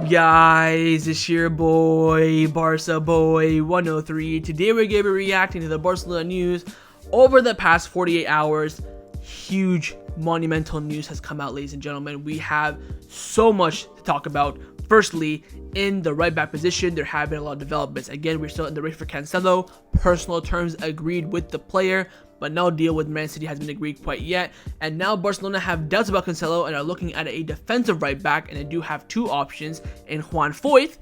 up, guys? It's your boy, Barca Boy 103. Today we're going to be reacting to the Barcelona news over the past 48 hours. Huge, monumental news has come out, ladies and gentlemen. We have so much to talk about. Firstly, in the right back position, there have been a lot of developments. Again, we're still in the race for Cancelo. Personal terms agreed with the player, but no deal with Man City has been agreed quite yet. And now Barcelona have doubts about Cancelo and are looking at a defensive right back, and they do have two options in Juan Foyth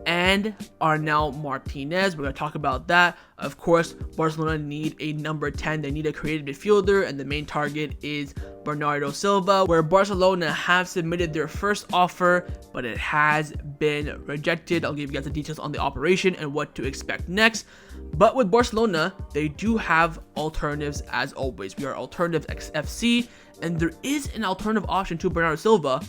and Arnau Martinez. We're going to talk about that. Of course, Barcelona need a number 10. They need a creative midfielder, and the main target is Bernardo Silva, where Barcelona have submitted their first offer, but it has been rejected. I'll give you guys the details on the operation and what to expect next. But with Barcelona, they do have alternatives as always. We are Alternatives XFC, and there is an alternative option to Bernardo Silva,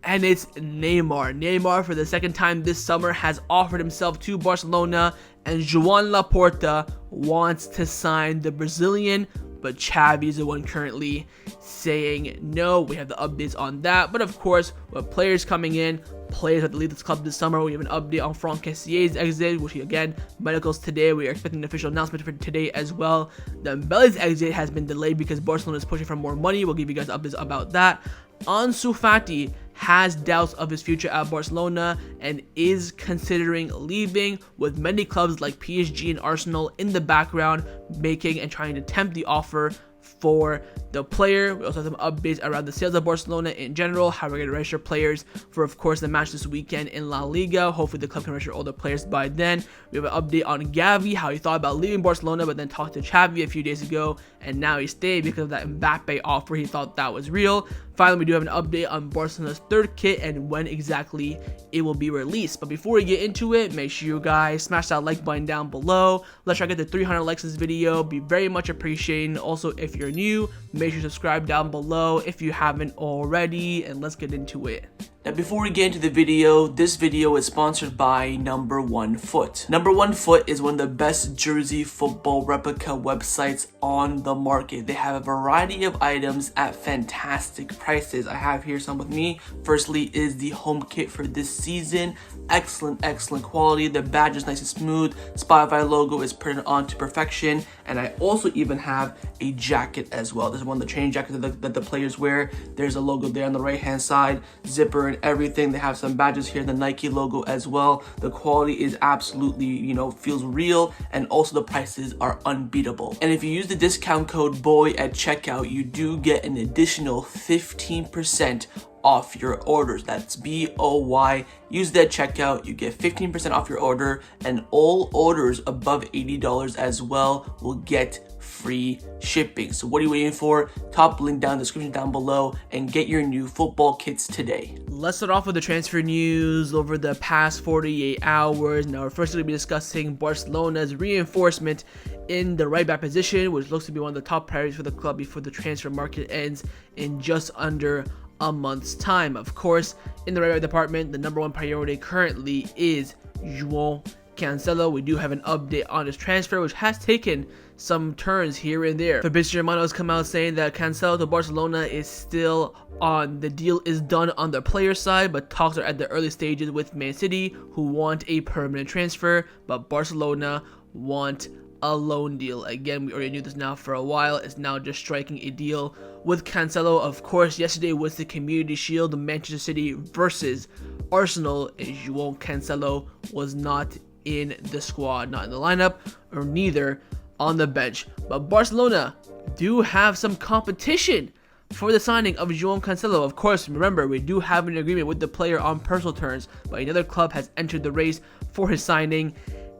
and it's Neymar. Neymar, for the second time this summer, has offered himself to Barcelona, and Joan Laporta wants to sign the Brazilian, but Xavi is the one currently saying no. We have the updates on that. But of course, with players coming in, players have to leave this club this summer. We have an update on Franck Kessier's exit, which again, medicals today. We are expecting an official announcement for today as well. Dembele's exit has been delayed because Barcelona is pushing for more money. We'll give you guys updates about that. Ansu Fati has doubts of his future at Barcelona and is considering leaving, with many clubs like PSG and Arsenal in the background making and trying to tempt the offer for the player. We also have some updates around the sales of Barcelona in general, how we're going to register players for, of course, the match this weekend in La Liga. Hopefully the club can register all the players by then. We have an update on Gavi, how he thought about leaving Barcelona, but then talked to Xavi a few days ago, and now he stayed because of that Mbappe offer. He thought that was real. Finally, we do have an update on Barcelona's third kit and when exactly it will be released. But before we get into it, make sure you guys smash that like button down below. Let's try to get to 300 likes in this video. Be very much appreciated. Also, if you're new, make sure to subscribe down below if you haven't already, and let's get into it. Now, before we get into the video, this video is sponsored by Number One Foot. Number One Foot is one of the best jersey football replica websites on the market. They have a variety of items at fantastic prices. I have here some with me. Firstly is the home kit for this season. Excellent quality. The badge is nice and smooth. Spotify logo is printed on to perfection. And I also even have a jacket as well. This is one of the training jackets that the players wear. There's a logo there on the right hand side, zipper and everything. They have some badges here, the Nike logo as well. The quality is absolutely, feels real, and also the prices are unbeatable. And if you use the discount code BOY at checkout, you do get an additional 15% off your orders. That's BOY. Use that checkout, you get 15% off your order, and all orders above $80 as well will get free shipping. So what are you waiting for? Top link down in the description down below and get your new football kits today. Let's start off with the transfer news over the past 48 hours. Now we're first going to be discussing Barcelona's reinforcement in the right back position, which looks to be one of the top priorities for the club before the transfer market ends in just under a month's time. Of course, in the right back department, the number one priority currently is Joao Cancelo. We do have an update on his transfer, which has taken some turns here and there. Fabrizio Romano has come out saying that Cancelo to Barcelona is still on. The deal is done on the player side, but talks are at the early stages with Man City, who want a permanent transfer, but Barcelona want a loan deal. Again, we already knew this now for a while. It's now just striking a deal with Cancelo. Of course, yesterday was the Community Shield, Manchester City versus Arsenal, and Joao Cancelo was not in the squad, not in the lineup, or neither on the bench. But Barcelona do have some competition for the signing of Joao Cancelo. Of course, remember, we do have an agreement with the player on personal terms, but another club has entered the race for his signing,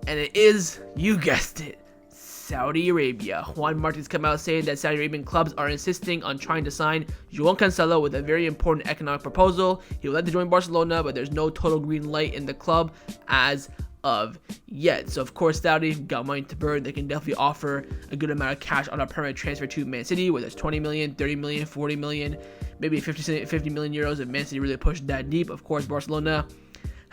and it is, you guessed it, Saudi Arabia. Juan Martinez come out saying that Saudi Arabian clubs are insisting on trying to sign Joao Cancelo with a very important economic proposal. He would like to join Barcelona, but there's no total green light in the club as of yet. So of course, Saudi got money to burn. They can definitely offer a good amount of cash on a permanent transfer to Man City, whether it's 20 million, 30 million, 40 million, maybe 50 million euros if Man City really pushed that deep. Of course, Barcelona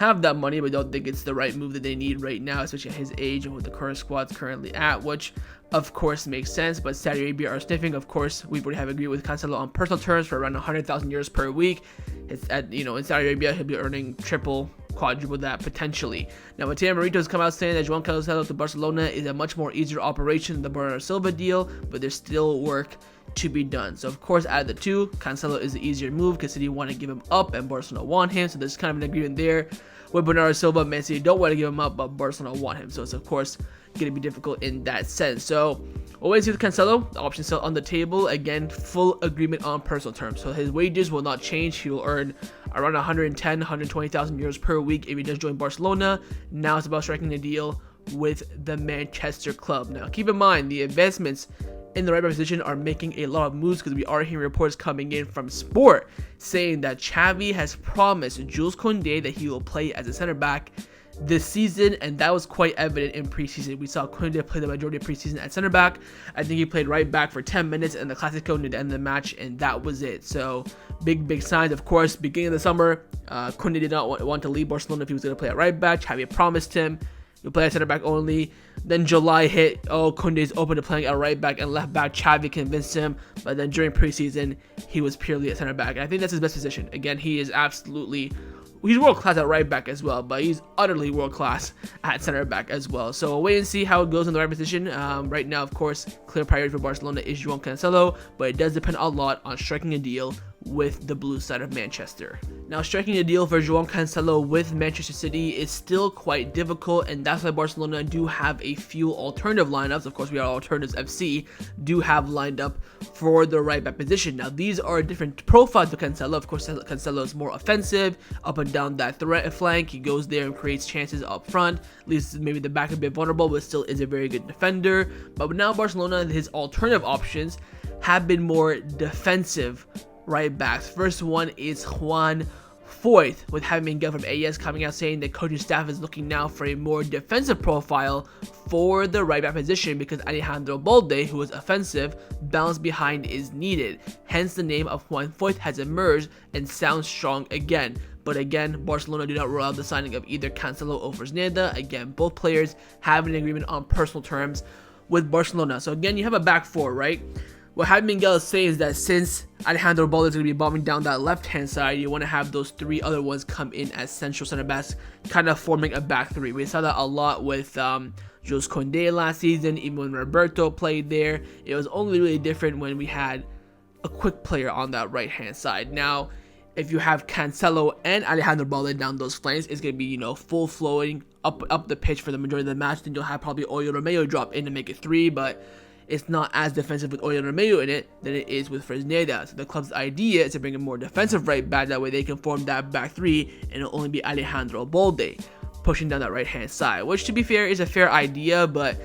have that money, but don't think it's the right move that they need right now, especially at his age and with the current squad's currently at, which of course makes sense. But Saudi Arabia are sniffing. Of course, we would have agreed with Cancelo on personal terms for around 100,000 euros per week. It's at, in Saudi Arabia, he'll be earning triple, quadruple that potentially. Now, Mateo Morito has come out saying that Joao Cancelo to Barcelona is a much more easier operation than the Bernardo Silva deal, but there's still work to be done. So of course, out of the two, Cancelo is the easier move because City want to give him up and Barcelona want him. So there's kind of an agreement there. With Bernardo Silva, Man City don't want to give him up, but Barcelona want him. So it's of course going to be difficult in that sense. So always with Cancelo, the option still on the table. Again, full agreement on personal terms. So his wages will not change. He will earn around 110, 120,000 euros per week if he does join Barcelona. Now it's about striking a deal with the Manchester club. Now keep in mind the investments in the right back position are making a lot of moves, because we are hearing reports coming in from Sport saying that Xavi has promised Jules Koundé that he will play as a center back this season, and that was quite evident in preseason. We saw Koundé play the majority of preseason at center back. I think he played right back for 10 minutes in the Clasico near the end of the match, and that was it. So big signs. Of course, beginning of the summer, Koundé did not want to leave Barcelona if he was going to play at right back. Xavi promised him he'll play at center back only. Then July hit. Koundé's open to playing at right back and left back. Xavi convinced him, but then during preseason, he was purely at center back. And I think that's his best position. Again, he's world class at right back as well, but he's utterly world class at center back as well. So we'll wait and see how it goes in the right position. Right now, of course, clear priority for Barcelona is Joao Cancelo, but it does depend a lot on striking a deal with the blue side of Manchester. Now, striking a deal for Joao Cancelo with Manchester City is still quite difficult, and that's why Barcelona do have a few alternative lineups. Of course, we are Alternatives FC, do have lined up for the right back position. Now, these are different profiles of Cancelo. Of course, Cancelo is more offensive, up and down that threat flank. He goes there and creates chances up front, leaves maybe the back a bit vulnerable, but still is a very good defender. But now Barcelona, his alternative options have been more defensive right backs. First one is Juan, Foyth, with having Miguel from AS coming out saying that coaching staff is looking now for a more defensive profile for the right back position, because Alejandro Balde, who is offensive, balance behind is needed. Hence the name of Juan Foyth has emerged and sounds strong again. But again, Barcelona do not rule out the signing of either Cancelo or Fresneda. Again, both players have an agreement on personal terms with Barcelona. So again, you have a back four, right? What Javi Miguel is saying is that since Alejandro Balde is going to be bombing down that left-hand side, you want to have those three other ones come in as central center backs, kind of forming a back three. We saw that a lot with Jules Koundé last season, even when Roberto played there. It was only really different when we had a quick player on that right-hand side. Now, if you have Cancelo and Alejandro Balde down those flanks, it's going to be, full flowing up the pitch for the majority of the match. Then you'll have probably Oriol Romeu drop in to make it three, but it's not as defensive with Oriol Romeu in it than it is with Fresneda. So the club's idea is to bring a more defensive right back. That way they can form that back three, and it'll only be Alejandro Balde pushing down that right-hand side. Which, to be fair, is a fair idea, but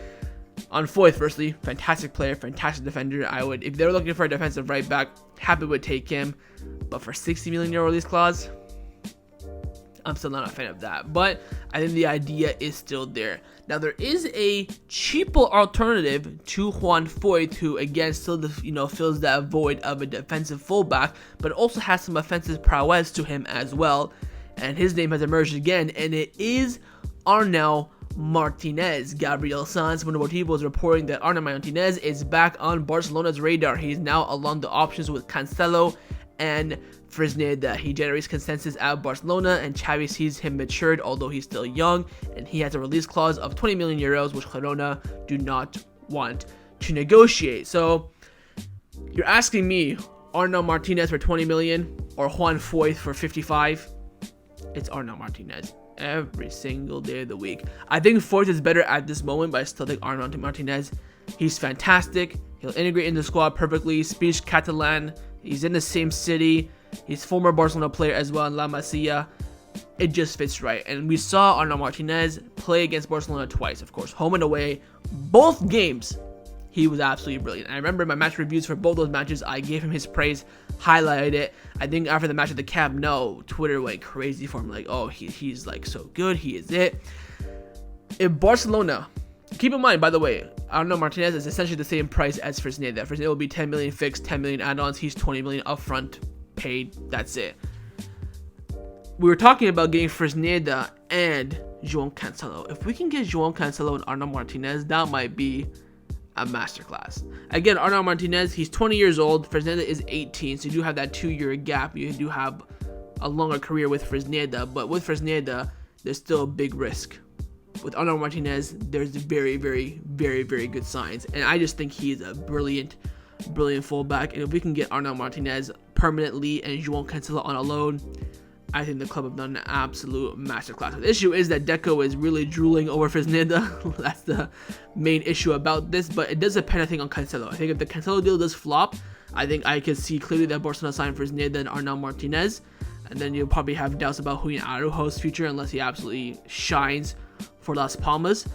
on Foyth, firstly, fantastic player, fantastic defender. If they were looking for a defensive right back, happy would take him. But for 60 million euro release clause, I'm still not a fan of that. But I think the idea is still there. Now, there is a cheaper alternative to Juan Foyth, who again still fills that void of a defensive fullback, but also has some offensive prowess to him as well. And his name has emerged again, and it is Arnau Martinez. Gabriel Sanz from Deportivo is reporting that Arnau Martinez is back on Barcelona's radar. He's now along the options with Cancelo and Fresneda. He generates consensus at Barcelona, and Xavi sees him matured, although he's still young, and he has a release clause of 20 million euros, which Girona do not want to negotiate. So you're asking me, Arnau Martinez for 20 million or Juan Foyth for 55? It's Arnau Martinez every single day of the week. I think Foyth is better at this moment, but I still think Arnau Martinez. He's fantastic. He'll integrate in the squad perfectly. Speaks Catalan. He's in the same city. He's former Barcelona player as well in La Masia. It just fits right. And we saw Arnau Martinez play against Barcelona twice, of course, home and away. Both games, he was absolutely brilliant. I remember my match reviews for both those matches, I gave him his praise, highlighted it. I think after the match at the Camp Nou, Twitter went crazy for him. Like, oh, he's like so good. He is it. In Barcelona, keep in mind, by the way, Arnau Martinez is essentially the same price as Fresneda. Fresneda will be 10 million fixed, 10 million add-ons. He's 20 million upfront paid. That's it. we were talking about getting Fresneda and Joao Cancelo. If we can get Joao Cancelo and Arnau Martinez, that might be a masterclass. Again, Arnau Martinez, he's 20 years old. Fresneda is 18, so you do have that 2-year gap. You do have a longer career with Fresneda, but with Fresneda, there's still a big risk. With Arnau Martinez, there's very, very, very, very good signs, and I just think he's a brilliant fullback. And if we can get Arnau Martinez permanently and Joao Cancelo on a loan, I think the club have done an absolute masterclass. The issue is that Deco is really drooling over Fresneda. That's the main issue about this, but it does depend, I think, on Cancelo. I think if the Cancelo deal does flop, I think I can see clearly that Barcelona signed Fresneda and Arnau Martinez, and then you'll probably have doubts about Juan Araujo's future unless he absolutely shines for Las Palmas.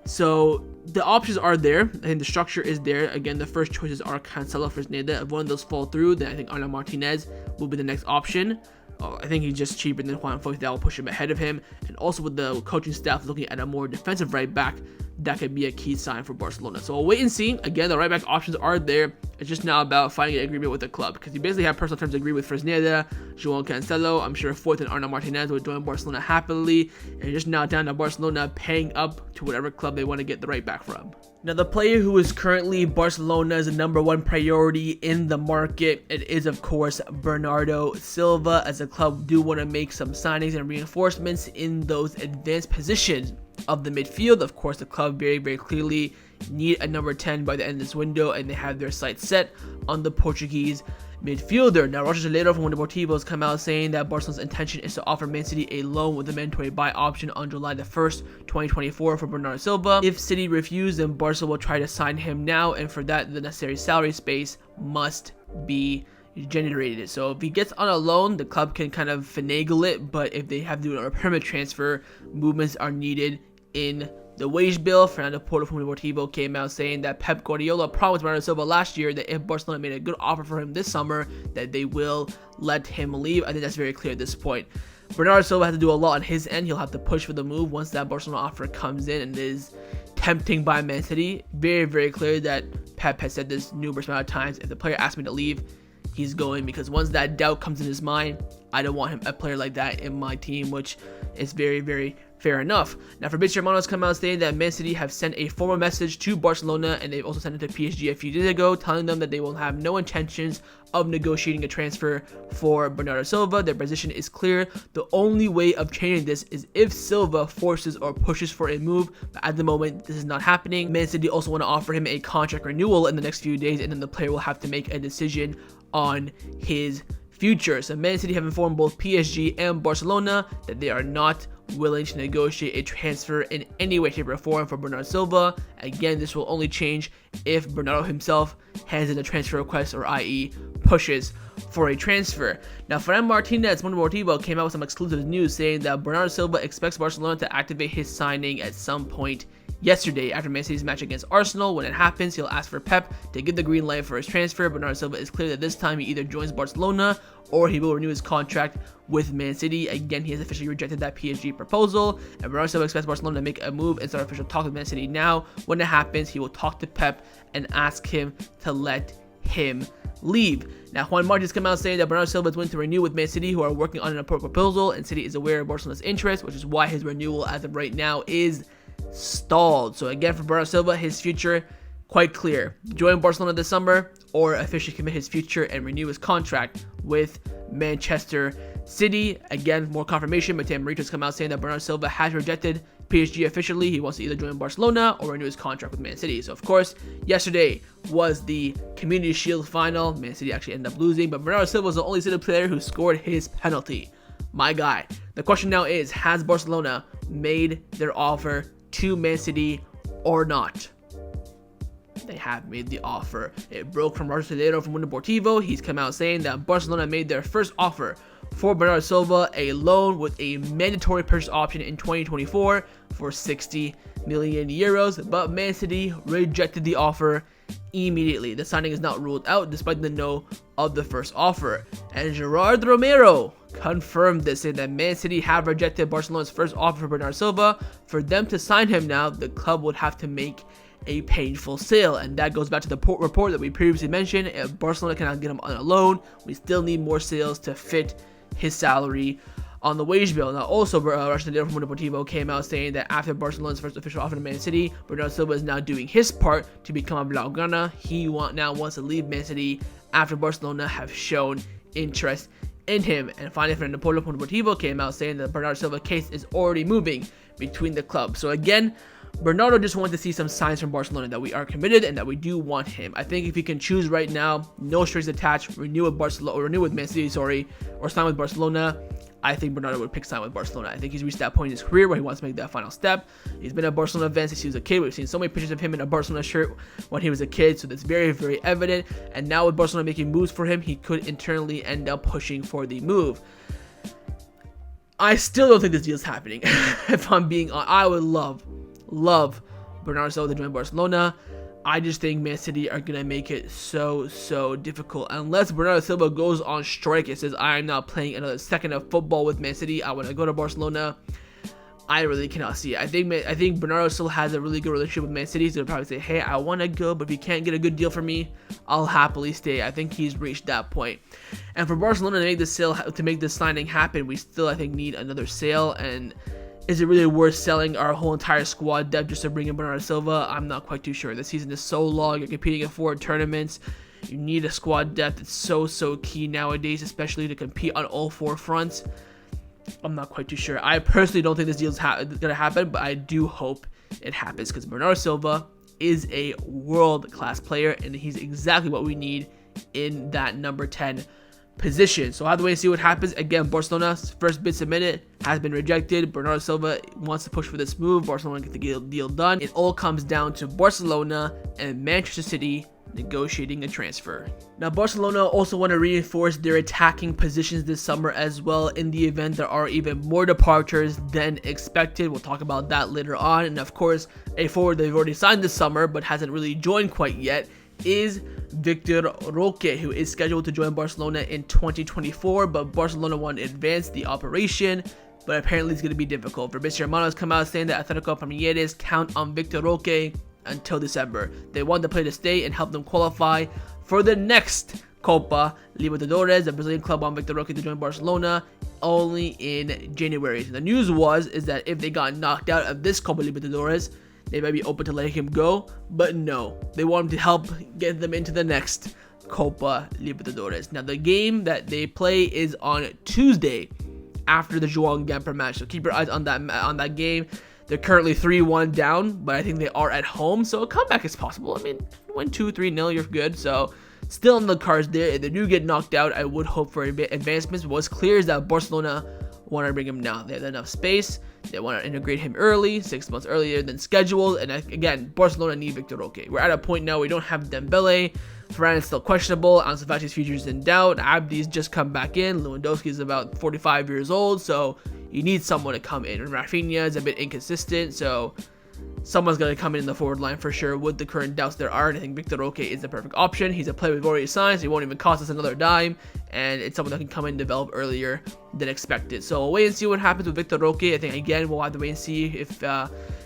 So the options are there. I think the structure is there. Again, the first choices are Cancelo, Fresneda. If one of those fall through, then I think Arnau Martinez will be the next option. I think he's just cheaper than Juan Foyth. That will push him ahead of him. And also with the coaching staff looking at a more defensive right back, that could be a key sign for Barcelona. So we'll wait and see. Again, the right back options are there. It's just now about finding an agreement with the club, because you basically have personal terms to agree with Fresneda, Joao Cancelo. I'm sure Foyth and Arnau Martinez will join Barcelona happily. And it's just now down to Barcelona paying up to whatever club they want to get the right back from. Now, the player who is currently Barcelona's #1 priority in the market, it is, of course, Bernardo Silva, as the club do want to make some signings and reinforcements in those advanced positions of the midfield. Of course, the club very, very clearly need a number 10 by the end of this window, and they have their sights set on the Portuguese midfielder. Now, Roger Solero from Deportivo has come out saying that Barcelona's intention is to offer Man City a loan with a mandatory buy option on July the 1st, 2024 for Bernardo Silva. If City refuse, then Barca will try to sign him now, and for that, the necessary salary space must be generated. So if he gets on a loan, the club can kind of finagle it, but if they have to do a permanent transfer, movements are needed in the wage bill. Fernando Porto from Deportivo came out saying that Pep Guardiola promised Bernardo Silva last year that if Barcelona made a good offer for him this summer, that they will let him leave. I think that's very clear at this point. Bernardo Silva has to do a lot on his end. He'll have to push for the move once that Barcelona offer comes in and is tempting by Man City. Very, very clear that Pep has said this numerous amount of times. If the player asks me to leave, he's going, because once that doubt comes in his mind, I don't want a player like that in my team, which is very, very fair enough. Now, Fabrizio Romano has come out saying that Man City have sent a formal message to Barcelona, and they've also sent it to PSG a few days ago, telling them that they will have no intentions of negotiating a transfer for Bernardo Silva. Their position is clear. The only way of changing this is if Silva forces or pushes for a move, but at the moment, this is not happening. Man City also want to offer him a contract renewal in the next few days, and then the player will have to make a decision on his future. So Man City have informed both PSG and Barcelona that they are not willing to negotiate a transfer in any way, shape, or form for Bernardo Silva. Again, this will only change if Bernardo himself hands in a transfer request, or i.e. pushes for a transfer. Now, Fran Martinez from Deportivo came out with some exclusive news saying that Bernardo Silva expects Barcelona to activate his signing at some point yesterday after Man City's match against Arsenal. When it happens, he'll ask for Pep to give the green light for his transfer. Bernardo Silva is clear that this time he either joins Barcelona or he will renew his contract with Man City. Again, he has officially rejected that PSG proposal, and Bernardo Silva expects Barcelona to make a move and start official talk with Man City now. When it happens, he will talk to Pep and ask him to let him leave. Now, Juan Martinez come out saying that Bernardo Silva is willing to renew with Man City, who are working on an appropriate proposal, and City is aware of Barcelona's interest, which is why his renewal as of right now is stalled. So again, for Bernardo Silva, his future quite clear: join Barcelona this summer or officially commit his future and renew his contract with Manchester City. Again, more confirmation. Mateo Enrique has come out saying that Bernardo Silva has rejected PSG officially. He wants to either join Barcelona or renew his contract with Man City. So of course, yesterday was the Community Shield final. Man City actually ended up losing, but Bernardo Silva was the only City player who scored his penalty. My guy. The question now is, has Barcelona made their offer to Man City or not? They have made the offer. It broke from Roger Solero from Deportivo. He's come out saying that Barcelona made their first offer for Bernardo Silva, a loan with a mandatory purchase option in 2024 for 60 million euros, but Man City rejected the offer immediately. The signing is not ruled out despite the no of the first offer. And Gerard Romero confirmed this, saying that Man City have rejected Barcelona's first offer for Bernardo Silva. For them to sign him now, the club would have to make a painful sale, and that goes back to the report that we previously mentioned. If Barcelona cannot get him on a loan, we still need more sales to fit his salary on the wage bill. Now, also, Russian Data from Deportivo came out saying that after Barcelona's first official offer to Man City, Bernardo Silva is now doing his part to become a Blaugrana. He now wants to leave Man City after Barcelona have shown interest in him. And finally, Fernando from Deportivo came out saying that Bernardo Silva case is already moving between the clubs. So again, Bernardo just wanted to see some signs from Barcelona that we are committed and that we do want him. I think if he can choose right now, no strings attached, renew with Barcelona, or renew with Man City, or sign with Barcelona, I think Bernardo would pick sign with Barcelona. I think he's reached that point in his career where he wants to make that final step. He's been at Barcelona events since he was a kid. We've seen so many pictures of him in a Barcelona shirt when he was a kid, so that's very, very evident. And now with Barcelona making moves for him, he could internally end up pushing for the move. I still don't think this deal is happening. If I'm being honest, I would love Bernardo Silva to join Barcelona. I just think Man City are going to make it so difficult. Unless Bernardo Silva goes on strike and says, I am not playing another second of football with Man City, I want to go to Barcelona, I really cannot see it. I think Bernardo still has a really good relationship with Man City, so he'll probably say, hey, I want to go, but if you can't get a good deal for me, I'll happily stay. I think he's reached that point. And for Barcelona to make this signing happen, we still, I think, need another sale. And is it really worth selling our whole entire squad depth just to bring in Bernardo Silva? I'm not quite too sure. The season is so long. You're competing in 4 tournaments. You need a squad depth. It's so key nowadays, especially to compete on all 4 fronts. I'm not quite too sure. I personally don't think this deal is going to happen, but I do hope it happens because Bernardo Silva is a world-class player, and he's exactly what we need in that number 10 position. So I'll have to wait and see what happens. Again, Barcelona's first bid submitted has been rejected. Bernardo Silva wants to push for this move. Barcelona get the deal done. It all comes down to Barcelona and Manchester City negotiating a transfer. Now, Barcelona also want to reinforce their attacking positions this summer as well in the event there are even more departures than expected. We'll talk about that later on. And of course, a forward they've already signed this summer but hasn't really joined quite yet is Vitor Roque, who is scheduled to join Barcelona in 2024, but Barcelona want to advance the operation, but apparently it's going to be difficult. Fabrizio Romano has come out saying that Atletico Paranaense count on Vitor Roque until December. They want the player to stay and help them qualify for the next Copa Libertadores. The Brazilian club want Vitor Roque to join Barcelona only in January. So the news is that if they got knocked out of this Copa Libertadores, they might be open to letting him go, but no, they want him to help get them into the next Copa Libertadores. Now, the game that they play is on Tuesday after the Juan match, so keep your eyes on that game. They're currently 3-1 down, but I think they are at home, so a comeback is possible. I mean, win 2-3-0, you're good. So still on the cards there. If they do get knocked out, I would hope for advancements. But what's clear is that Barcelona want to bring him now. They have enough space. They want to integrate him early, 6 months earlier than scheduled. And again, Barcelona need Vitor Roque. We're at a point now we don't have Dembele. Varane is still questionable. Ansu Fati's future is in doubt. Abdi's just come back in. Lewandowski is about 45 years old, so you need someone to come in. And Rafinha is a bit inconsistent, so someone's going to come in the forward line for sure with the current doubts there are. And I think Vitor Roque is the perfect option. He's a player we've already signed, so he won't even cost us another dime. And it's someone that can come in and develop earlier than expected. So we'll wait and see what happens with Vitor Roque. I think, again, we'll have to wait and see if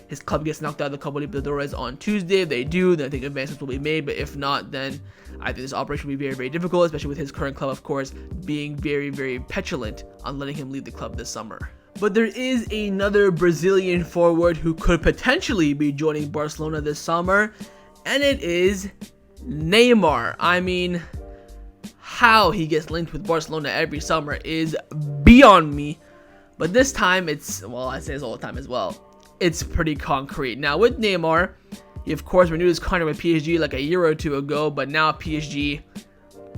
his club gets knocked out of the Copa Libertadores on Tuesday. If they do, then I think advancements will be made. But if not, then I think this operation will be very, very difficult, especially with his current club, of course, being very, very petulant on letting him leave the club this summer. But there is another Brazilian forward who could potentially be joining Barcelona this summer, and it is Neymar. I mean, how he gets linked with Barcelona every summer is beyond me. But this time, well, I say this all the time as well, it's pretty concrete. Now, with Neymar, he of course renewed his contract with PSG like a year or two ago, but now PSG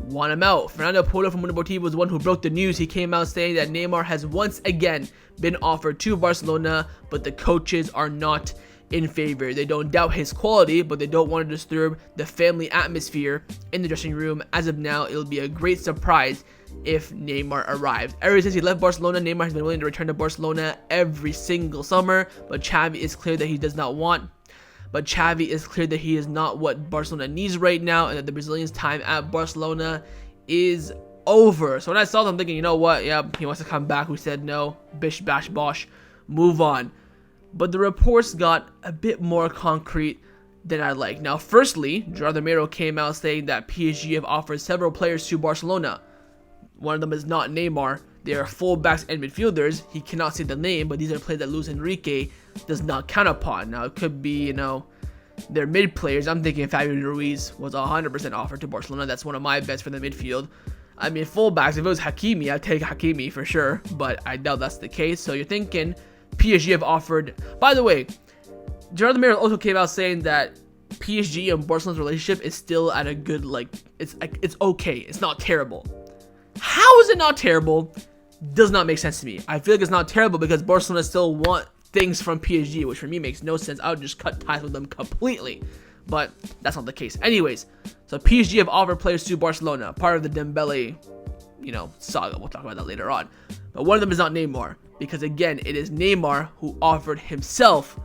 want him out. Fernando from Deportivo was the one who broke the news. He came out saying that Neymar has once again been offered to Barcelona, but the coaches are not in favor. They don't doubt his quality, but they don't want to disturb the family atmosphere in the dressing room. As of now, it'll be a great surprise if Neymar arrives. Ever since he left Barcelona, Neymar has been willing to return to Barcelona every single summer, but Xavi is clear that he is not what Barcelona needs right now, and that the Brazilian's time at Barcelona is over. So when I saw them, thinking, you know what, yeah, he wants to come back. We said no, bish bash bosh, move on. But the reports got a bit more concrete than I like. Now, firstly, Gerardo Mero came out saying that PSG have offered several players to Barcelona. One of them is not Neymar. They are fullbacks and midfielders. He cannot say the name, but these are players that Luis Enrique does not count upon. Now, it could be, their mid players. I'm thinking Fabian Ruiz was 100% offered to Barcelona. That's one of my bets for the midfield. I mean, fullbacks, if it was Hakimi, I'd take Hakimi for sure, but I doubt that's the case. So you're thinking PSG have offered. By the way, Gerard Romero also came out saying that PSG and Barcelona's relationship is still at a good, it's okay. It's not terrible. How is it not terrible? Does not make sense to me. I feel like it's not terrible because Barcelona still want things from PSG, which for me makes no sense. I would just cut ties with them completely, but that's not the case. Anyways, so PSG have offered players to Barcelona, part of the Dembele, saga. We'll talk about that later on. But one of them is not Neymar, because again, it is Neymar who offered himself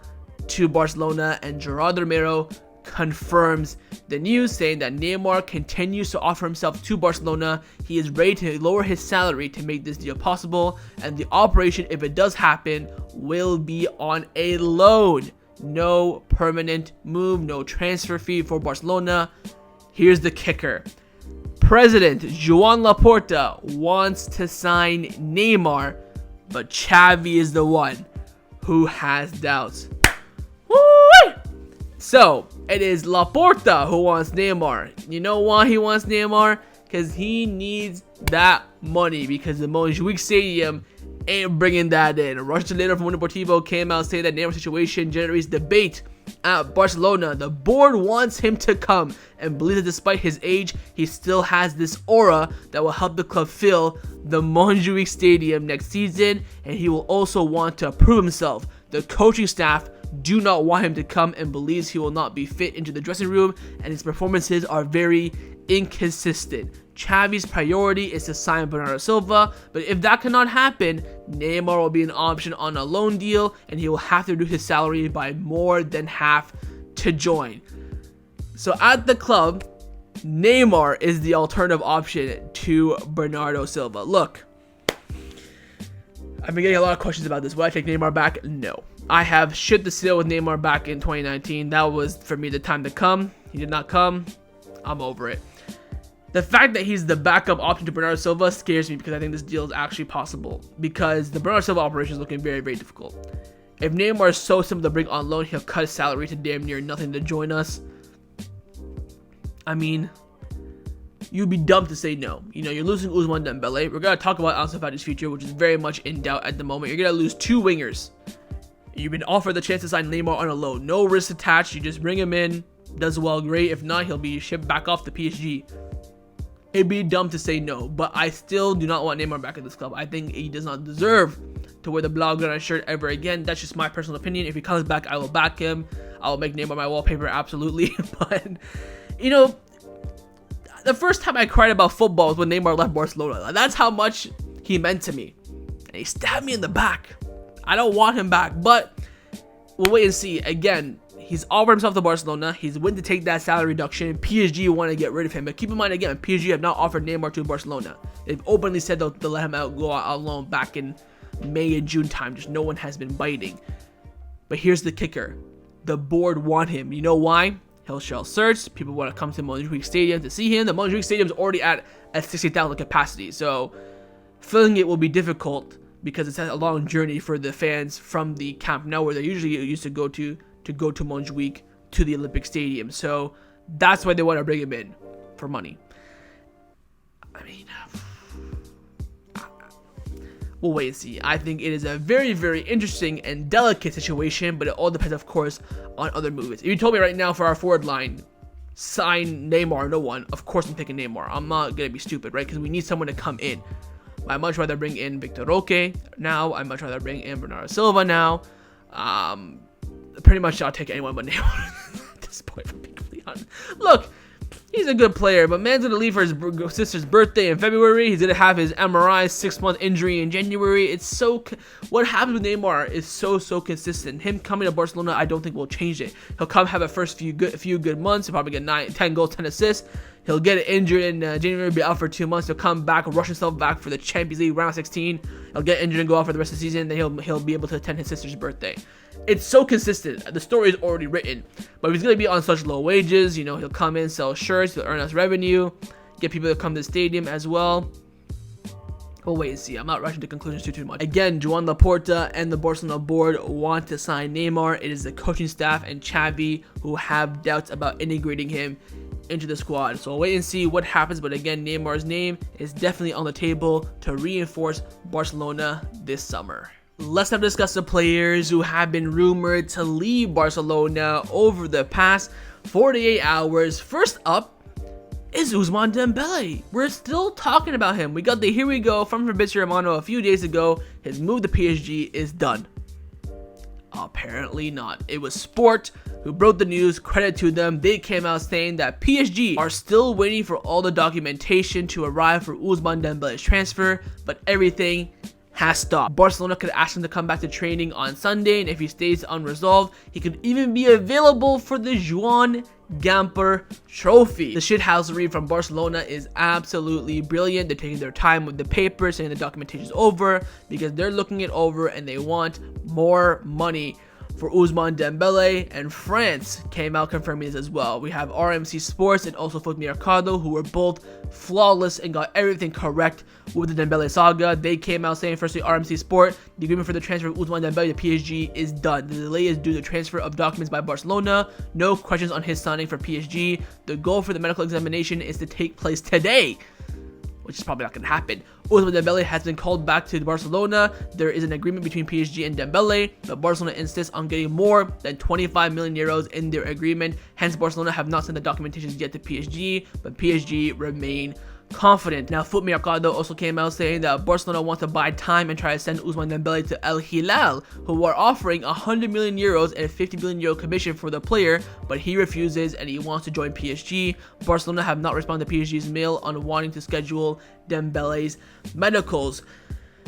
to Barcelona, and Gerard Romero confirms the news, saying that Neymar continues to offer himself to Barcelona. He is ready to lower his salary to make this deal possible, and the operation, if it does happen, will be on a loan. No permanent move, no transfer fee for Barcelona. Here's the kicker. President Joan Laporta wants to sign Neymar, but Xavi is the one who has doubts. Woo! So, it is Laporta who wants Neymar. You know why he wants Neymar? Because he needs that money, because the Montjuic Stadium ain't bringing that in. A Russian leader from Mundo Deportivo came out saying that Neymar's situation generates debate at Barcelona. The board wants him to come and believes that despite his age, he still has this aura that will help the club fill the Montjuic Stadium next season, and he will also want to prove himself. The coaching staff do not want him to come and believes he will not be fit into the dressing room, and his performances are very inconsistent. Xavi's priority is to sign Bernardo Silva, but if that cannot happen, Neymar will be an option on a loan deal, and he will have to reduce his salary by more than half to join. So at the club, Neymar is the alternative option to Bernardo Silva. Look, I've been getting a lot of questions about this. Will I take Neymar back? No. I have shit the seal with Neymar back in 2019. That was, for me, the time to come. He did not come. I'm over it. The fact that he's the backup option to Bernardo Silva scares me, because I think this deal is actually possible, because the Bernardo Silva operation is looking very, very difficult. If Neymar is so simple to bring on loan, he'll cut his salary to damn near nothing to join us. I mean, you'd be dumb to say no. You're losing Ousmane Dembele. We're going to talk about Ansu Fati's future, which is very much in doubt at the moment. You're going to lose two wingers. You've been offered the chance to sign Neymar on a loan. No risk attached. You just bring him in. Does well, great. If not, he'll be shipped back off to PSG. It'd be dumb to say no, but I still do not want Neymar back at this club. I think he does not deserve to wear the Blaugrana shirt ever again. That's just my personal opinion. If he comes back, I will back him. I will make Neymar my wallpaper, absolutely. But, the first time I cried about football was when Neymar left Barcelona. That's how much he meant to me. And he stabbed me in the back. I don't want him back, but we'll wait and see. Again, he's offered himself to Barcelona. He's willing to take that salary reduction. PSG want to get rid of him. But keep in mind, again, PSG have not offered Neymar to Barcelona. They've openly said they'll let him go out on loan back in May and June time. Just no one has been biting. But here's the kicker. The board want him. You know why? He'll shell search. People want to come to Montjuic Stadium to see him. The Montjuic Stadium is already at 60,000 capacity. So filling it will be difficult, because it's a long journey for the fans from the Camp Nou, where they usually used to go to Montjuic, to the Olympic Stadium. So that's why they want to bring him in, for money. I mean, we'll wait and see. I think it is a very, very interesting and delicate situation, but it all depends, of course, on other movements. If you told me right now for our forward line, sign Neymar, no one, of course I'm picking Neymar. I'm not going to be stupid, right? Because we need someone to come in. I'd much rather bring in Vitor Roque now. I'd much rather bring in Bernardo Silva now. Pretty much I'll take anyone but Neymar at this point, for being completely honest. Look, he's a good player, but man's going to leave for his sister's birthday in February. He's going to have his MRI 6-month injury in January. What happens with Neymar is so consistent. Him coming to Barcelona, I don't think will change it. He'll come have a first few good months. He'll probably get 10 goals, 10 assists. He'll get injured in January, be out for 2 months. He'll come back, rush himself back for the Champions League round 16. He'll get injured and go out for the rest of the season. Then he'll be able to attend his sister's birthday. It's so consistent. The story is already written. But if he's going to be on such low wages, he'll come in, sell shirts, he'll earn us revenue, get people to come to the stadium as well. We'll wait and see. I'm not rushing to conclusions too much. Again, Joan Laporta and the Barcelona board want to sign Neymar. It is the coaching staff and Xavi who have doubts about integrating him into the squad. So we'll wait and see what happens. But again, Neymar's name is definitely on the table to reinforce Barcelona this summer. Let's now discuss the players who have been rumored to leave Barcelona over the past 48 hours. First up is Ousmane Dembele. We're still talking about him. We got the here we go from Fabrizio Romano a few days ago. His move to PSG is done. Apparently not. It was Sport who broke the news. Credit to them. They came out saying that PSG are still waiting for all the documentation to arrive for Ousmane Dembele's transfer, but everything has stopped. Barcelona could ask him to come back to training on Sunday, and if he stays unresolved, he could even be available for the Juan Gamper Trophy. The shithousery from Barcelona is absolutely brilliant. They're taking their time with the papers, saying the documentation is over because they're looking it over and they want more money for Ousmane Dembele, and France came out confirming this as well. We have RMC Sports and also Foyth who were both flawless and got everything correct with the Dembele saga. They came out saying, firstly, RMC Sport, the agreement for the transfer of Ousmane Dembele to PSG is done. The delay is due to transfer of documents by Barcelona. No questions on his signing for PSG. The goal for the medical examination is to take place today, which is probably not going to happen. Ousmane Dembele has been called back to Barcelona. There is an agreement between PSG and Dembele, but Barcelona insists on getting more than 25 million euros in their agreement. Hence, Barcelona have not sent the documentations yet to PSG, but PSG remain confident. Now, Foot Mercado also came out saying that Barcelona wants to buy time and try to send Ousmane Dembele to El Hilal, who are offering 100 million euros and a 50 million euro commission for the player, but he refuses and he wants to join PSG. Barcelona have not responded to PSG's mail on wanting to schedule Dembele's medicals.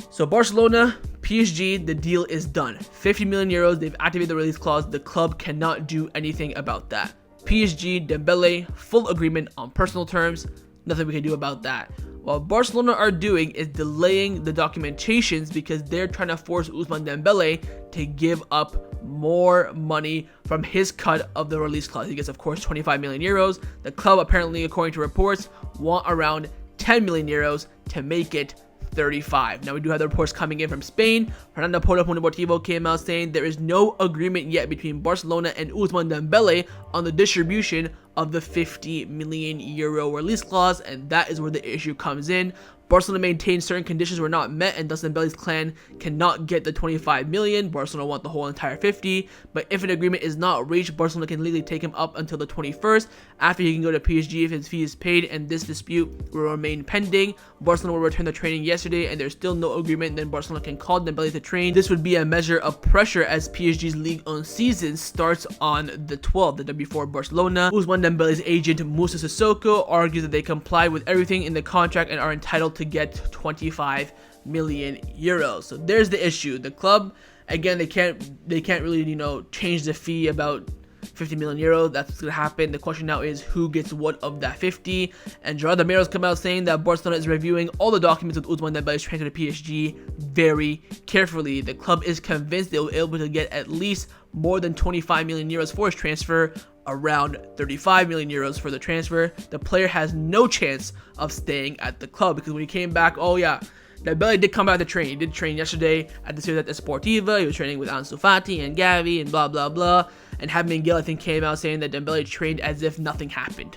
So Barcelona, PSG, the deal is done. 50 million euros, they've activated the release clause. The club cannot do anything about that. PSG, Dembele, full agreement on personal terms. Nothing we can do about that. What Barcelona are doing is delaying the documentations because they're trying to force Ousmane Dembele to give up more money from his cut of the release clause. He gets, of course, 25 million euros. The club, apparently, according to reports, want around 10 million euros to make it 35. Now, we do have the reports coming in from Spain. Fernando Porto Deportivo came out saying there is no agreement yet between Barcelona and Ousmane Dembele on the distribution of the 50 million euro release clause, and that is where the issue comes in. Barcelona maintains certain conditions were not met, and thus Dembele's clan cannot get the 25 million. Barcelona want the whole entire 50, but if an agreement is not reached, Barcelona can legally take him up until the 21st. After he can go to PSG if his fee is paid, and this dispute will remain pending. Barcelona will return to training yesterday, and there's still no agreement. Then Barcelona can call Dembele to train. This would be a measure of pressure as PSG's league-owned season starts on the 12th, the day before Barcelona. Ousmane Dembele's agent Moussa Sissoko argues that they comply with everything in the contract and are entitled to get 25 million euros. So there's the issue. The club, again, they can't really, change the fee about 50 million euros. That's what's going to happen. The question now is who gets what of that 50. And Gerard Demiro's come out saying that Barcelona is reviewing all the documents with Ousmane Dembele's transfer to PSG very carefully. The club is convinced they will be able to get at least more than 25 million euros for his transfer, around 35 million euros for the transfer. The player has no chance of staying at the club because when he came back, Dembele did come back to train. He did train yesterday at the Ciudad Esportiva. He was training with Ansu Fati and Gavi and blah, blah, blah. And Javi Miguel, I think, came out saying that Dembele trained as if nothing happened,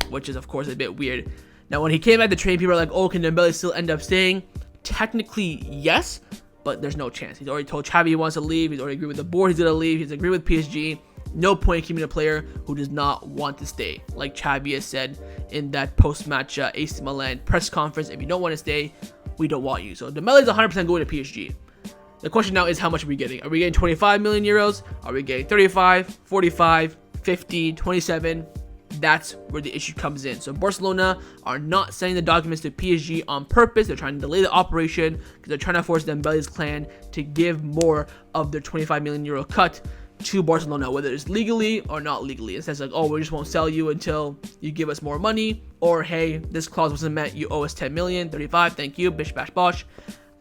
which is, of course, a bit weird. Now, when he came back to train, people are like, oh, can Dembele still end up staying? Technically, yes, but there's no chance. He's already told Xavi he wants to leave. He's already agreed with the board he's going to leave. He's agreed with PSG. No point keeping a player who does not want to stay. Like Xavi has said in that post-match AC Milan press conference, if you don't want to stay, we don't want you. So Dembele is 100% going to PSG. The question now is how much are we getting? Are we getting 25 million euros? Are we getting 35, 45, 50, 27? That's where the issue comes in. So Barcelona are not sending the documents to PSG on purpose. They're trying to delay the operation because they're trying to force Dembele's clan to give more of their 25 million euro cut to Barcelona, whether it's legally or not legally. It says like, oh, we just won't sell you until you give us more money, or hey, this clause wasn't met, you owe us 10 million, 35, thank you, bish bash bosh,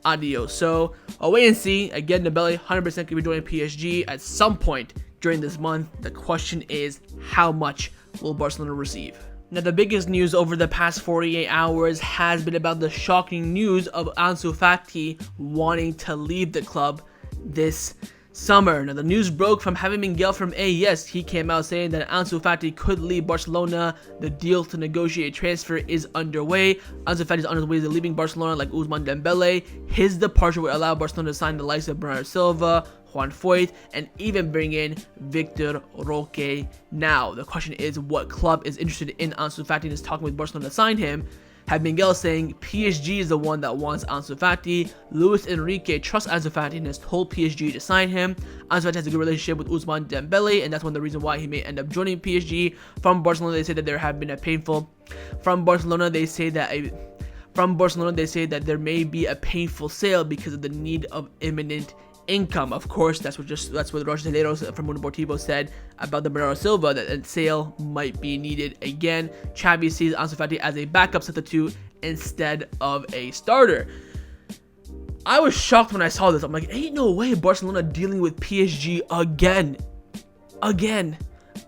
adios. So I'll wait and see. Again, Dembele 100% could be joining PSG at some point during this month. The question is, how much will Barcelona receive? Now, the biggest news over the past 48 hours has been about the shocking news of Ansu Fati wanting to leave the club this summer. Now, the news broke from Javi Miguel from AES. He came out saying that Ansu Fati could leave Barcelona. The deal to negotiate transfer is underway. Ansu Fati is on his way to leaving Barcelona like Ousmane Dembele. His departure would allow Barcelona to sign the likes of Bernardo Silva, Juan, Foyth, and even bring in Vitor Roque. Now, the question is, what club is interested in Ansu Fati and is talking with Barcelona to sign him? Javi Miguel saying PSG is the one that wants Ansu Fati. Luis Enrique trusts Ansu Fati and has told PSG to sign him. Ansu Fati has a good relationship with Ousmane Dembele, and that's one of the reasons why he may end up joining PSG. From Barcelona, they say that there have been a painful. From Barcelona, they say that there may be a painful sale because of the need of imminent income. Of course, that's what Roger from Mundo Deportivo said about the Bernardo Silva, that a sale might be needed again. Xavi sees Ansu Fati as a backup substitute instead of a starter. I was shocked when I saw this. I'm like, ain't no way Barcelona dealing with PSG again.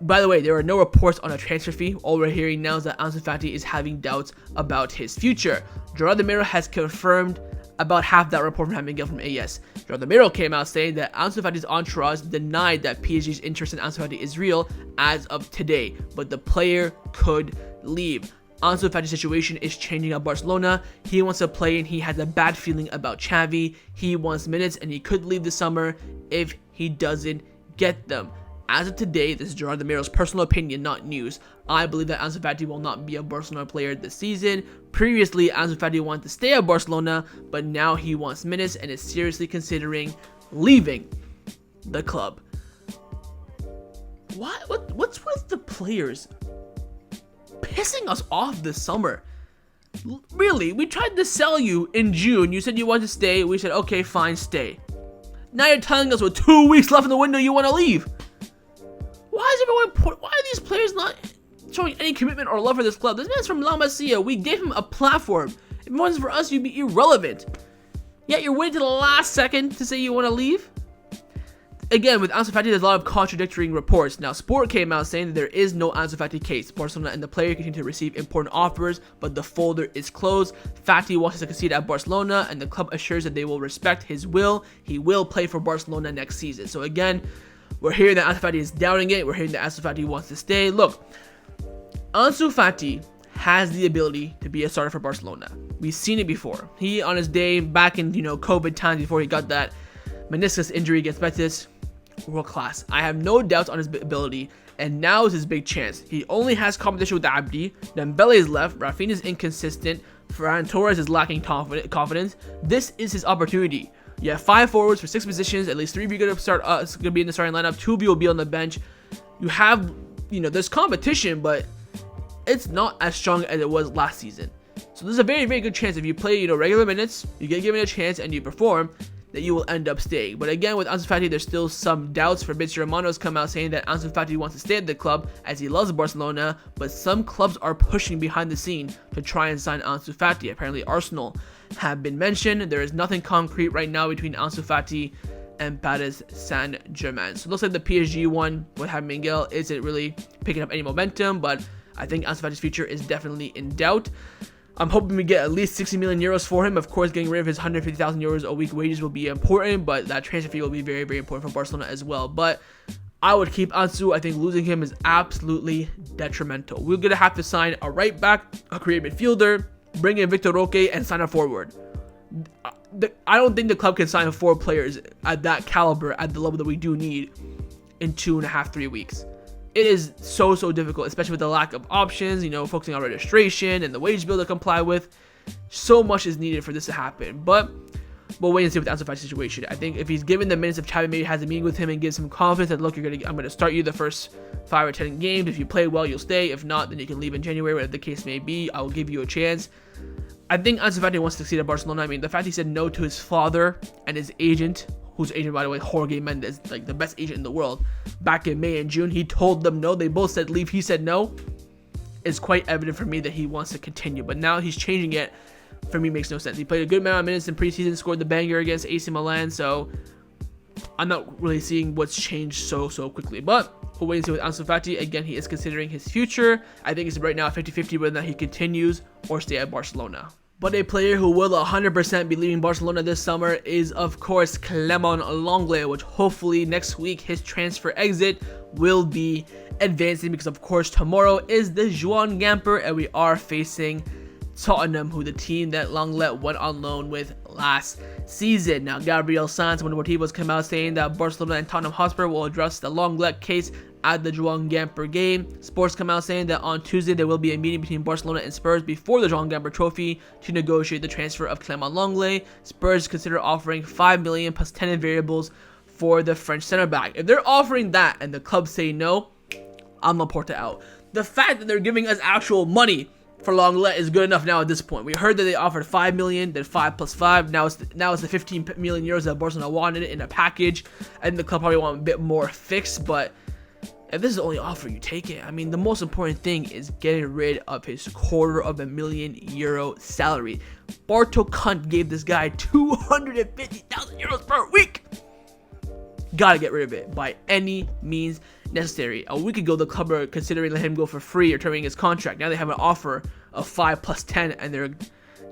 By the way, there are no reports on a transfer fee. All we're hearing now is that Ansu Fati is having doubts about his future. Gerard Miro has confirmed about half that report from Javi Miguel from AES. Gerard Miro came out saying that Ansu Fati's entourage denied that PSG's interest in Ansu Fati is real as of today, but the player could leave. Ansu Fati's situation is changing at Barcelona. He wants to play and he has a bad feeling about Xavi. He wants minutes and he could leave this summer if he doesn't get them. As of today, this is Gerard Miro's personal opinion, not news. I believe that Ansu Fati will not be a Barcelona player this season. Previously, Ansu Fati wanted to stay at Barcelona, but now he wants minutes and is seriously considering leaving the club. What's with the players pissing us off this summer? Really, we tried to sell you in June. You said you wanted to stay. We said, okay, fine, stay. Now you're telling us with 2 weeks left in the window you want to leave. Why are these players not showing any commitment or love for this club? This man's from La Masia. We gave him a platform. If it wasn't for us, you'd be irrelevant. Yet you're waiting to the last second to say you want to leave? Again, with Ansu Fati, there's a lot of contradictory reports. Now, Sport came out saying that there is no Ansu Fati case. Barcelona and the player continue to receive important offers, but the folder is closed. Fati wants to concede at Barcelona, and the club assures that they will respect his will. He will play for Barcelona next season. So again, we're hearing that Ansu Fati is doubting it. We're hearing that Ansu Fati wants to stay. Look, Ansu Fati has the ability to be a starter for Barcelona. We've seen it before. He, on his day back in, COVID times before he got that meniscus injury against Betis, world class. I have no doubts on his ability, and now is his big chance. He only has competition with Abde. Dembele is left. Rafinha is inconsistent. Ferran Torres is lacking confidence. This is his opportunity. You have 5 forwards for 6 positions. At least 3 of you are going to be in the starting lineup. 2 of you will be on the bench. You have, there's competition, but it's not as strong as it was last season. So there's a very, very good chance if you play, regular minutes, you get given a chance and you perform, that you will end up staying. But again, with Ansu Fati, there's still some doubts. Fabrizio Romano has come out saying that Ansu Fati wants to stay at the club as he loves Barcelona, but some clubs are pushing behind the scene to try and sign Ansu Fati. Apparently, Arsenal have been mentioned. There is nothing concrete right now between Ansu Fati and Paris Saint-Germain. So it looks like the PSG one with Javi Miguel isn't really picking up any momentum, but I think Ansu Fati's future is definitely in doubt. I'm hoping we get at least 60 million euros for him. Of course, getting rid of his 150,000 euros a week wages will be important, but that transfer fee will be very, very important for Barcelona as well. But I would keep Ansu. I think losing him is absolutely detrimental. We're going to have to sign a right back, a creative midfielder, bring in Vitor Roque, and sign a forward. I don't think the club can sign 4 players at that caliber, at the level that we do need, in 2.5, 3 weeks. It is so difficult, especially with the lack of options, focusing on registration and the wage bill to comply with. So much is needed for this to happen. But we'll wait and see with the Ansu Fati situation. I think if he's given the minutes, if Xavi maybe has a meeting with him and gives him confidence that, look, I'm going to start you the first 5 or 10 games. If you play well, you'll stay. If not, then you can leave in January, whatever the case may be. I will give you a chance. I think Ansu Fati wants to succeed at Barcelona. The fact he said no to his father and his agent, whose agent, by the way, Jorge Mendes, like the best agent in the world, back in May and June, he told them no. They both said leave. He said no. It's quite evident for me that he wants to continue. But now he's changing it. For me, makes no sense. He played a good amount of minutes in preseason, scored the banger against AC Milan. So I'm not really seeing what's changed so quickly. But We'll wait and see with Ansu Fati. Again, he is considering his future. I think it's right now 50-50 whether or not he continues or stay at Barcelona. But a player who will 100% be leaving Barcelona this summer is, of course, Clement Lenglet, which hopefully next week his transfer exit will be advancing, because of course tomorrow is the Juan Gamper and we are facing Tottenham, who the team that Lenglet went on loan with last season. Now, Gabriel Sanz, one of Portuguese, came out saying that Barcelona and Tottenham Hotspur will address the Lenglet case at the Juan Gamper game. Sports come out saying that on Tuesday there will be a meeting between Barcelona and Spurs before the Juan Gamper Trophy to negotiate the transfer of Clement Lenglet. Spurs consider offering $5 million plus 10 in variables for the French center back. If they're offering that and the club say no, I'm Laporta out. The fact that they're giving us actual money for Lenglet is good enough now at this point. We heard that they offered 5 million, then 5 plus 5. Now it's the 15 million euros that Barcelona wanted in a package. And the club probably want a bit more fixed, but if this is the only offer, you take it. I mean, the most important thing is getting rid of his €250,000 salary. Barto Cunt gave this guy 250,000 euros per week. Gotta get rid of it by any means necessary. A week ago, the club were considering letting him go for free or terminating his contract. Now they have an offer of 5 plus 10 and they're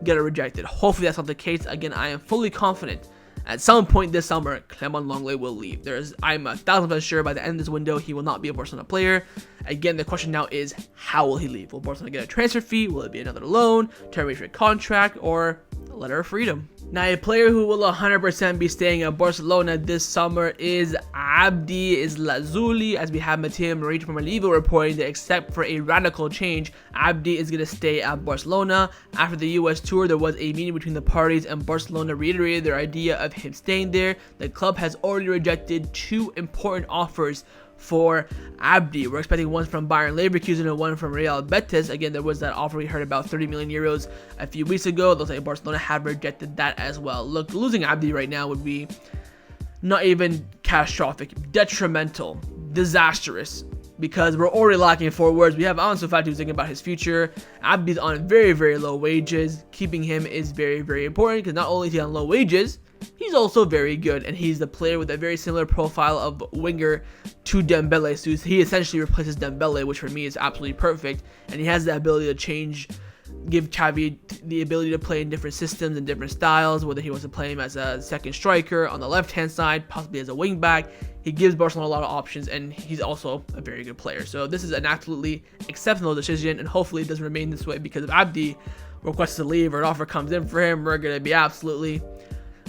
gonna reject it. Hopefully that's not the case. Again, I am fully confident at some point this summer, Clement Lenglet will leave. I'm 1,000% sure by the end of this window, he will not be a Barcelona player. Again, the question now is, how will he leave? Will Barcelona get a transfer fee? Will it be another loan, termination contract, or a letter of freedom? Now, a player who will 100% be staying at Barcelona this summer is Abde Ezzalzouli, as we have Matteo Marito from Livo reporting that except for a radical change, Abde is going to stay at Barcelona. After the US tour, there was a meeting between the parties and Barcelona reiterated their idea of him staying there. The club has already rejected 2 important offers for Abde. We're expecting one from Bayern Leverkusen and one from Real Betis. Again, there was that offer we heard about, 30 million euros a few weeks ago. It looks like Barcelona have rejected that as well. Look, losing Abde right now would be not even catastrophic, detrimental, disastrous, because we're already lacking forwards. We have Ansu Fati who's thinking about his future. Abde's on very, very low wages. Keeping him is very, very important, because not only is he on low wages, he's also very good, and he's the player with a very similar profile of winger to Dembele. So he essentially replaces Dembele, which for me is absolutely perfect, and he has the ability to give Xavi the ability to play in different systems and different styles, whether he wants to play him as a second striker on the left-hand side, possibly as a wing back. He gives Barcelona a lot of options, and he's also a very good player. So this is an absolutely exceptional decision, and hopefully it doesn't remain this way, because if Abde requests to leave or an offer comes in for him, we're going to be absolutely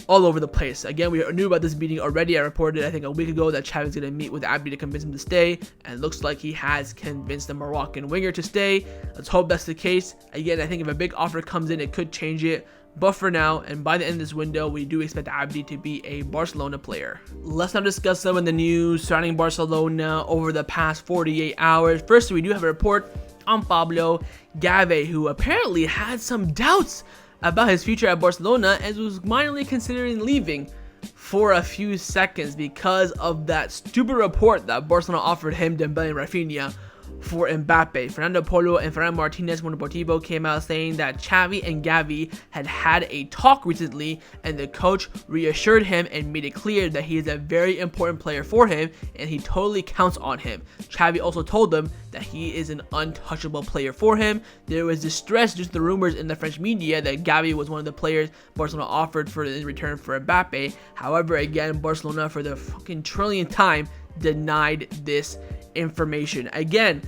all over the place. Again, we knew about this meeting already. I reported, I think, a week ago that Xavi's going to meet with Abde to convince him to stay, and it looks like he has convinced the Moroccan winger to stay. Let's hope that's the case. Again, I think if a big offer comes in, it could change it, but for now, and by the end of this window, we do expect Abde to be a Barcelona player. Let's now discuss some of the news surrounding Barcelona over the past 48 hours. First, we do have a report on Pablo Gavi, who apparently had some doubts about his future at Barcelona and was minorly considering leaving for a few seconds because of that stupid report that Barcelona offered him Dembele and Rafinha for Mbappe. Fernando Polo and Ferran Martinez from Deportivo came out saying that Xavi and Gavi had a talk recently, and the coach reassured him and made it clear that he is a very important player for him and he totally counts on him. Xavi also told them that he is an untouchable player for him. There was distress due to the rumors in the French media that Gavi was one of the players Barcelona offered in return for Mbappe. However, again, Barcelona for the fucking trillionth time denied this information. Again,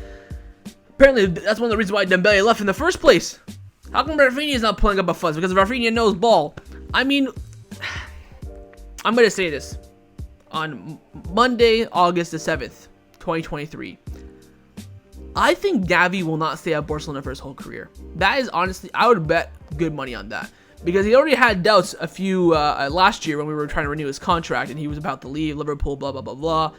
apparently that's one of the reasons why Dembele left in the first place. How come Rafinha is not pulling up a fuzz? Because Rafinha knows ball. I mean, I'm going to say this. On Monday, August the 7th, 2023, I think Gavi will not stay at Barcelona for his whole career. That is honestly, I would bet good money on that. Because he already had doubts a few last year when we were trying to renew his contract and he was about to leave Liverpool, blah, blah, blah, blah.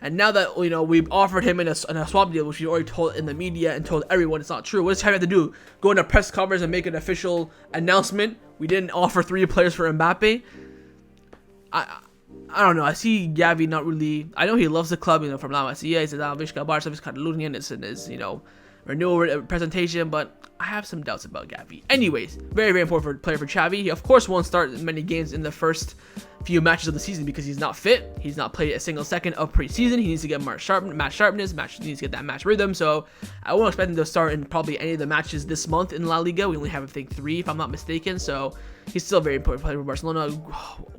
And now that, we've offered him in a swap deal, which we already told in the media and told everyone it's not true. What does Xavi have to do? Go in a press conference and make an official announcement? We didn't offer 3 players for Mbappe? I don't know. I see Gavi not really. I know he loves the club, from La Masia. He says, Vishka Barça, Catalonian, is renewal presentation, but I have some doubts about Gavi. Anyways, very, very important player for Xavi. He, of course, won't start many games in the first few matches of the season because he's not fit. He's not played a single second of preseason. He needs to get match sharpness. He needs to get that match rhythm. So I won't expect him to start in probably any of the matches this month in La Liga. We only have, I think, 3, if I'm not mistaken. So he's still a very important player for Barcelona.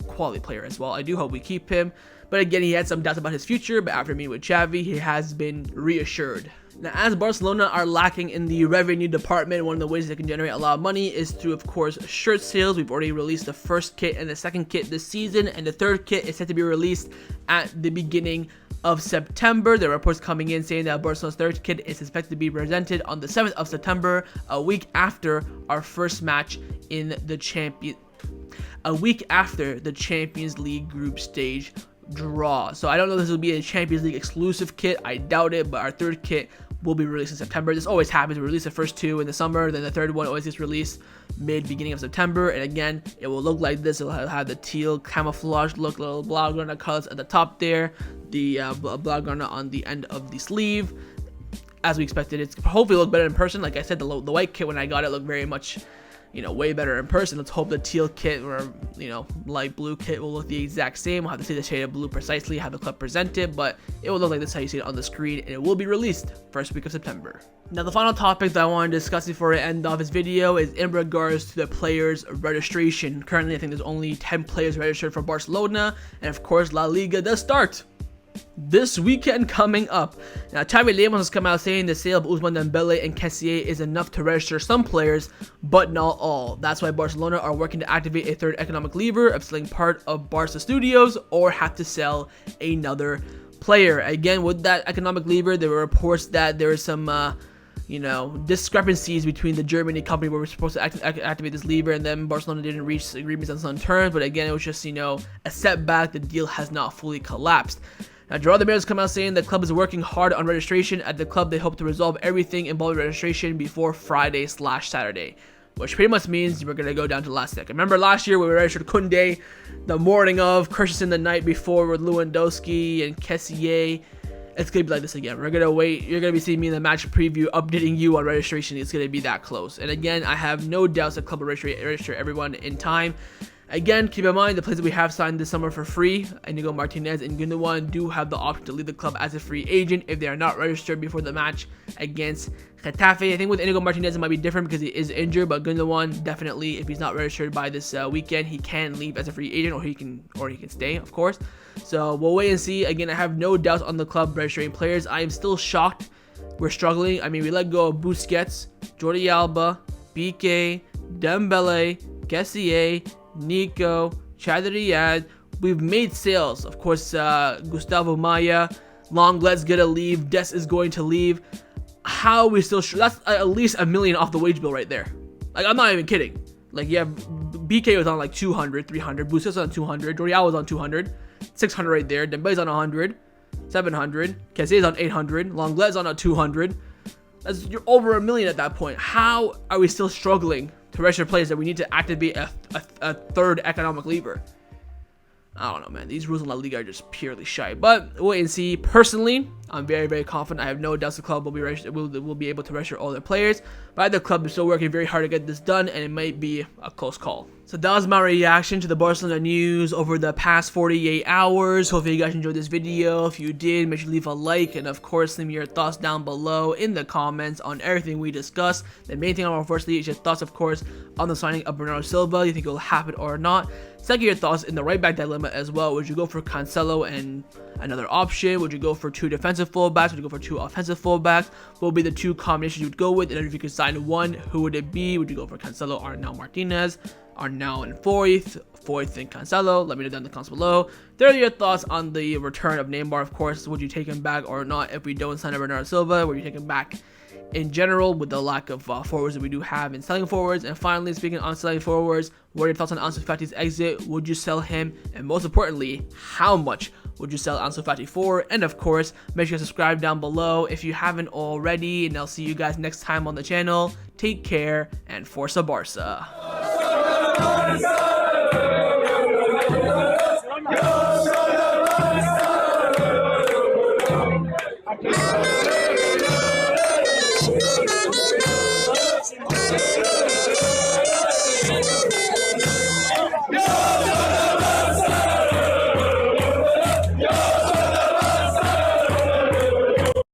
Quality player as well. I do hope we keep him. But again, he had some doubts about his future. But after meeting with Xavi, he has been reassured. Now, as Barcelona are lacking in the revenue department, one of the ways they can generate a lot of money is through, of course, shirt sales. We've already released the first kit and the second kit this season, and the third kit is set to be released at the beginning of September. There are reports coming in saying that Barcelona's third kit is expected to be presented on the 7th of September, a week after our first match in the Champions League group stage draw. So I don't know if this will be a Champions League exclusive kit. I doubt it, but our third kit will be released in September. This always happens. We release the first 2 in the summer, then the third one always gets released beginning of September. And again, it will look like this. It'll have the teal camouflage look, little blaugrana colors at the top there, the blaugrana on the end of the sleeve, as we expected. It's hopefully look better in person. Like I said, the white kit when I got it looked very much, way better in person. Let's hope the teal kit or, light blue kit will look the exact same. We'll have to see the shade of blue precisely, how the club presented, but it will look like this how you see it on the screen, and it will be released first week of September. Now, the final topic that I want to discuss before I end off this video is in regards to the players' registration. Currently, I think there's only 10 players registered for Barcelona, and of course, La Liga does start this weekend coming up. Now, Xavi has come out saying the sale of Ousmane Dembele and Kessié is enough to register some players, but not all. That's why Barcelona are working to activate a third economic lever of selling part of Barca Studios or have to sell another player. Again, with that economic lever, there were reports that there is some discrepancies between the Germany company where we're supposed to activate this lever, and then Barcelona didn't reach agreements on some terms. But again, it was just, a setback. The deal has not fully collapsed. Now, Joao Cancelo has come out saying the club is working hard on registration. At the club, they hope to resolve everything involving registration before Friday/Saturday, which pretty much means we're going to go down to the last second. Remember last year when we registered Koundé the morning of, Christensen the night before with Lewandowski and Kessié? It's going to be like this again. We're going to wait. You're going to be seeing me in the match preview updating you on registration. It's going to be that close. And again, I have no doubts the club will register everyone in time. Again, keep in mind the players that we have signed this summer for free, Inigo Martinez and Gundogan, do have the option to leave the club as a free agent if they are not registered before the match against Getafe. I think with Inigo Martinez it might be different because he is injured, but Gundogan definitely, if he's not registered by this weekend, he can leave as a free agent, or he can stay, of course. So we'll wait and see. Again, I have no doubts on the club registering players. I am still shocked we're struggling. I mean, we let go of Busquets, Jordi Alba, BK, Dembele, Kessié, Nico, Chadriad. We've made sales. Of course, Gustavo Maya, Lenglet's gonna leave, Des is going to leave. How are we still that's at least $1 million off the wage bill right there. Like, I'm not even kidding. Like, yeah, BK was on like 200, 300, Busquets was on 200, Jordi Alba was on 200, 600 right there, Dembele's on 100, 700, Kessié's on 800, Lenglet's on a 200. You're over $1 million at that point. How are we still struggling to register players that we need to activate a third economic lever? I don't know, man. These rules in La Liga are just purely shy. But we'll wait and see. Personally, I'm very, very confident. I have no doubts the club will be able to register all their players. But the club is still working very hard to get this done, and it might be a close call. So that was my reaction to the Barcelona news over the past 48 hours. Hopefully you guys enjoyed this video. If you did, make sure to leave a like, and of course leave me your thoughts down below in the comments on everything we discussed. The main thing I want firstly is your thoughts, of course, on the signing of Bernardo Silva. You think it will happen or not? Second, your thoughts in the right back dilemma as well. Would you go for Cancelo and another option? Would you go for 2 defensive fullbacks? Would you go for 2 offensive fullbacks? What would be the 2 combinations you would go with? And if you could sign one, who would it be? Would you go for Cancelo, Arnau, Martinez, Arnau and Foyth, Foyth and Cancelo? Let me know down in the comments below. There are your thoughts on the return of Neymar, of course. Would you take him back or not if we don't sign Bernardo Silva? Would you take him back in general with the lack of forwards that we do have in selling forwards? And finally, speaking on selling forwards, what are your thoughts on Ansu Fati's exit? Would you sell him? And most importantly, how much would you sell Ansu Fati for? And of course, make sure to subscribe down below if you haven't already. And I'll see you guys next time on the channel. Take care and Forza Barca. Go,